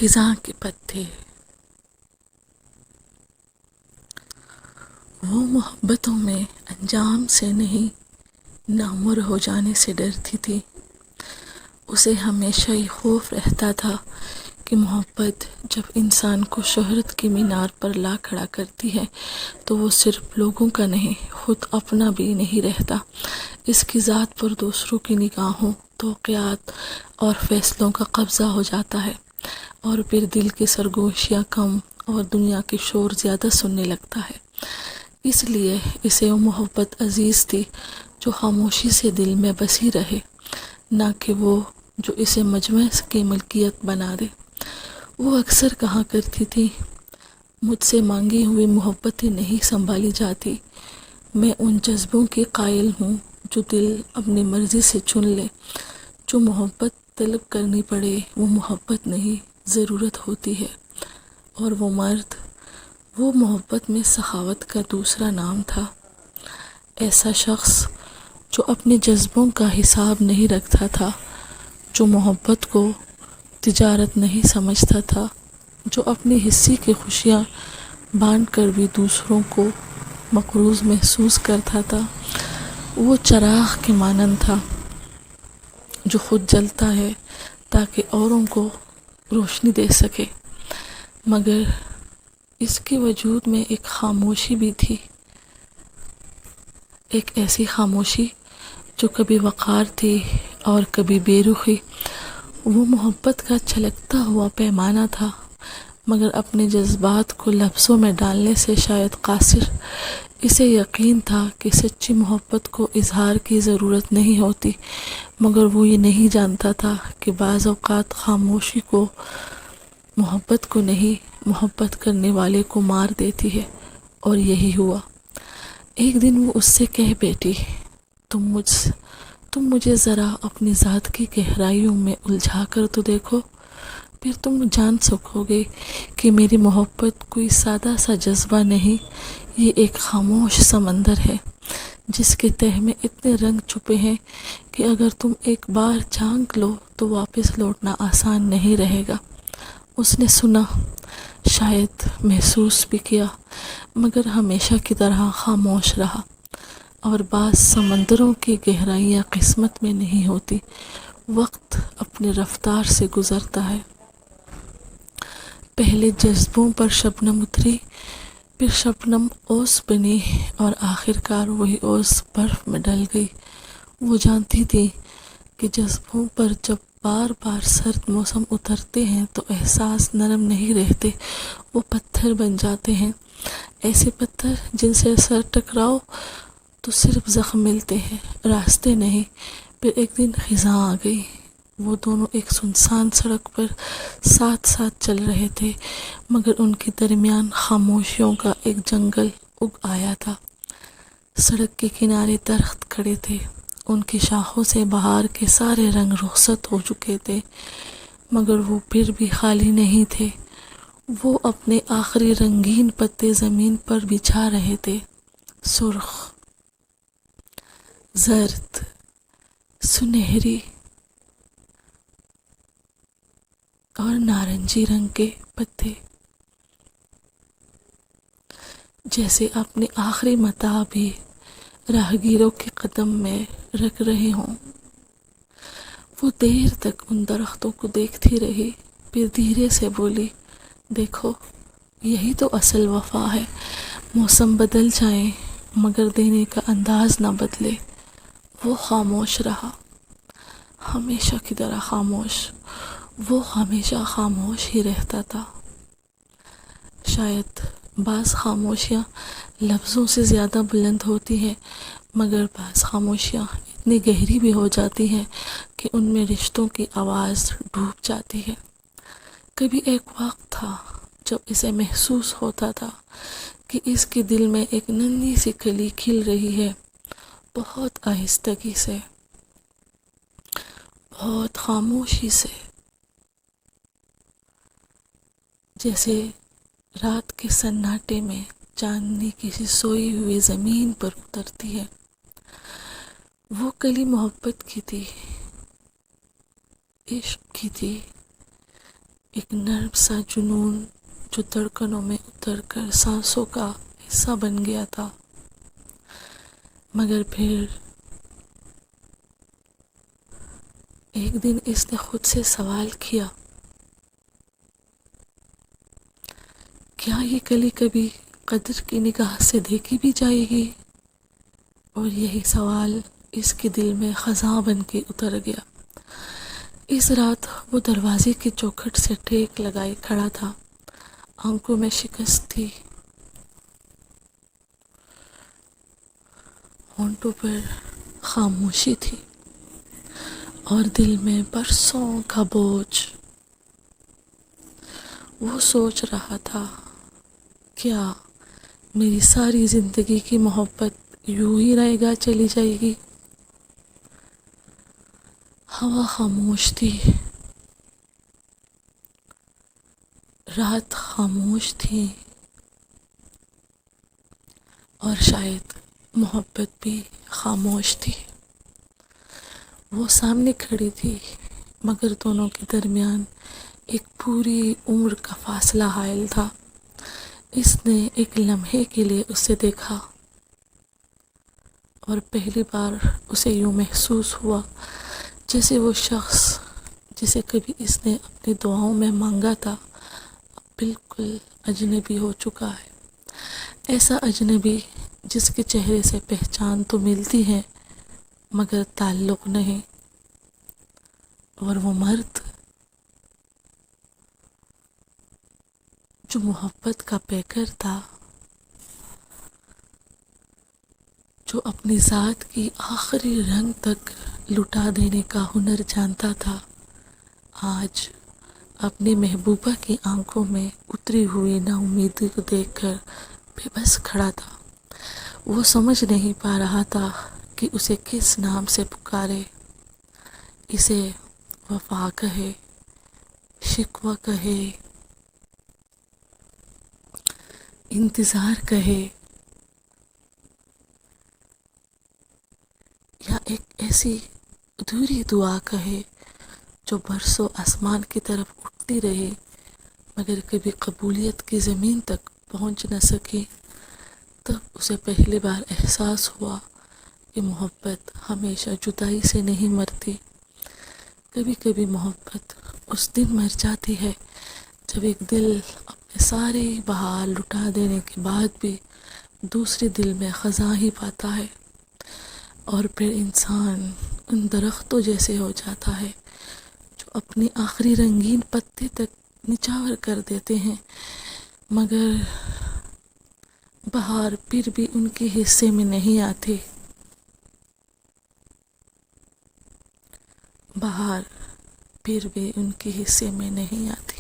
خزاں کے پتے، وہ محبتوں میں انجام سے نہیں نامور ہو جانے سے ڈرتی تھی۔ اسے ہمیشہ یہ خوف رہتا تھا کہ محبت جب انسان کو شہرت کی مینار پر لا کھڑا کرتی ہے تو وہ صرف لوگوں کا نہیں، خود اپنا بھی نہیں رہتا۔ اس کی ذات پر دوسروں کی نگاہوں، توقعات اور فیصلوں کا قبضہ ہو جاتا ہے، اور پھر دل کی سرگوشیاں کم اور دنیا کی شور زیادہ سننے لگتا ہے۔ اس لیے اسے وہ محبت عزیز تھی جو خاموشی سے دل میں بسی رہے، نہ کہ وہ جو اسے مجمع کی ملکیت بنا دے۔ وہ اکثر کہا کرتی تھی، مجھ سے مانگی ہوئی محبتیں نہیں سنبھالی جاتی، میں ان جذبوں کی قائل ہوں جو دل اپنی مرضی سے چن لے۔ جو محبت طلب کرنی پڑے وہ محبت نہیں، ضرورت ہوتی ہے۔ اور وہ مرد، وہ محبت میں سخاوت کا دوسرا نام تھا۔ ایسا شخص جو اپنے جذبوں کا حساب نہیں رکھتا تھا، جو محبت کو تجارت نہیں سمجھتا تھا، جو اپنی حصے کی خوشیاں بانٹ کر بھی دوسروں کو مقروض محسوس کرتا تھا۔ وہ چراغ کے مانند تھا جو خود جلتا ہے تاکہ اوروں کو روشنی دے سکے، مگر اس کے وجود میں ایک خاموشی بھی تھی، ایک ایسی خاموشی جو کبھی وقار تھی اور کبھی بے رخی۔ وہ محبت کا چھلکتا ہوا پیمانہ تھا، مگر اپنے جذبات کو لفظوں میں ڈالنے سے شاید قاصر۔ اسے یقین تھا کہ سچی محبت کو اظہار کی ضرورت نہیں ہوتی، مگر وہ یہ نہیں جانتا تھا کہ بعض اوقات خاموشی کو محبت کو نہیں، محبت کرنے والے کو مار دیتی ہے، اور یہی ہوا۔ ایک دن وہ اس سے کہہ بیٹھی، تم مجھے ذرا اپنی ذات کی گہرائیوں میں الجھا کر تو دیکھو، پھر تم جان سکو گے کہ میری محبت کوئی سادہ سا جذبہ نہیں، یہ ایک خاموش سمندر ہے جس کے تہہ میں اتنے رنگ چھپے ہیں کہ اگر تم ایک بار جھانک لو تو واپس لوٹنا آسان نہیں رہے گا۔ اس نے سنا، شاید محسوس بھی کیا، مگر ہمیشہ کی طرح خاموش رہا۔ اور بعض سمندروں کی گہرائیاں قسمت میں نہیں ہوتی، وقت اپنی رفتار سے گزرتا ہے۔ پہلے جذبوں پر شبنم اتری، پھر شبنم اوس بنی، اور آخر کار وہی اوس برف میں ڈل گئی۔ وہ جانتی تھی کہ جذبوں پر جب بار بار سرد موسم اترتے ہیں تو احساس نرم نہیں رہتے، وہ پتھر بن جاتے ہیں، ایسے پتھر جن سے سر ٹکراؤ تو صرف زخم ملتے ہیں، راستے نہیں۔ پھر ایک دن خزاں آ گئی، وہ دونوں ایک سنسان سڑک پر ساتھ ساتھ چل رہے تھے، مگر ان کے درمیان خاموشیوں کا ایک جنگل اگ آیا تھا۔ سڑک کے کنارے درخت کھڑے تھے، ان کی شاخوں سے بہار کے سارے رنگ رخصت ہو چکے تھے، مگر وہ پھر بھی خالی نہیں تھے۔ وہ اپنے آخری رنگین پتے زمین پر بچھا رہے تھے، سرخ، زرد، سنہری اور نارنجی رنگ کے پتے، جیسے اپنے آخری متاع بھی راہگیروں کے قدم میں رکھ رہے ہوں۔ وہ دیر تک ان درختوں کو دیکھتی رہی، پھر دھیرے سے بولی، دیکھو، یہی تو اصل وفا ہے، موسم بدل جائیں مگر دینے کا انداز نہ بدلے۔ وہ خاموش رہا، ہمیشہ کی طرح خاموش۔ وہ ہمیشہ خاموش ہی رہتا تھا۔ شاید بعض خاموشیاں لفظوں سے زیادہ بلند ہوتی ہیں، مگر بعض خاموشیاں اتنی گہری بھی ہو جاتی ہیں کہ ان میں رشتوں کی آواز ڈوب جاتی ہے۔ کبھی ایک وقت تھا جب اسے محسوس ہوتا تھا کہ اس کے دل میں ایک ننھی سی کلی کھل رہی ہے، بہت آہستگی سے، بہت خاموشی سے، جیسے رات کے سناٹے میں چاندنی کسی سوئی ہوئی زمین پر اترتی ہے۔ وہ کلی محبت کی تھی، عشق کی تھی، ایک نرم سا جنون جو دھڑکنوں میں اتر کر سانسوں کا حصہ بن گیا تھا، مگر پھر ایک دن اس نے خود سے سوال کیا، کیا یہ گلی کبھی قدر کی نگاہ سے دیکھی بھی جائے گی؟ اور یہی سوال اس کے دل میں خزاں بن کے اتر گیا۔ اس رات وہ دروازے کی چوکھٹ سے ٹیک لگائے کھڑا تھا، آنکھوں میں شکست تھی، ہونٹوں پر خاموشی تھی، اور دل میں برسوں کا بوجھ۔ وہ سوچ رہا تھا، کیا میری ساری زندگی کی محبت یوں ہی رہے گا چلی جائے گی؟ ہوا خاموش تھی، رات خاموش تھی، اور شاید محبت بھی خاموش تھی۔ وہ سامنے کھڑی تھی، مگر دونوں کے درمیان ایک پوری عمر کا فاصلہ حائل تھا۔ اس نے ایک لمحے کے لیے اسے دیکھا، اور پہلی بار اسے یوں محسوس ہوا جیسے وہ شخص جسے کبھی اس نے اپنی دعاؤں میں مانگا تھا، اب بالکل اجنبی ہو چکا ہے۔ ایسا اجنبی جس کے چہرے سے پہچان تو ملتی ہے مگر تعلق نہیں۔ اور وہ مرد جو محبت کا پیکر تھا، جو اپنی ذات کی آخری رنگ تک لٹا دینے کا ہنر جانتا تھا، آج اپنی محبوبہ کی آنکھوں میں اتری ہوئی نا امیدی کو دیکھ کر بے بس کھڑا تھا۔ وہ سمجھ نہیں پا رہا تھا کہ اسے کس نام سے پکارے، اسے وفا کہے، شکوہ کہے، انتظار کہے، یا ایک ایسی ادھوری دعا کہے جو برسوں آسمان کی طرف اٹھتی رہے مگر کبھی قبولیت کی زمین تک پہنچ نہ سکی۔ تب اسے پہلی بار احساس ہوا کہ محبت ہمیشہ جدائی سے نہیں مرتی۔ کبھی کبھی محبت اس دن مر جاتی ہے جب ایک دل اپنے سارے بہار لٹا دینے کے بعد بھی دوسرے دل میں خزاں ہی پاتا ہے، اور پھر انسان ان درختوں جیسے ہو جاتا ہے جو اپنی آخری رنگین پتے تک نچھاور کر دیتے ہیں مگر بہار پھر بھی ان کے حصے میں نہیں آتی۔ بہار پھر بھی ان کے حصے میں نہیں آتی۔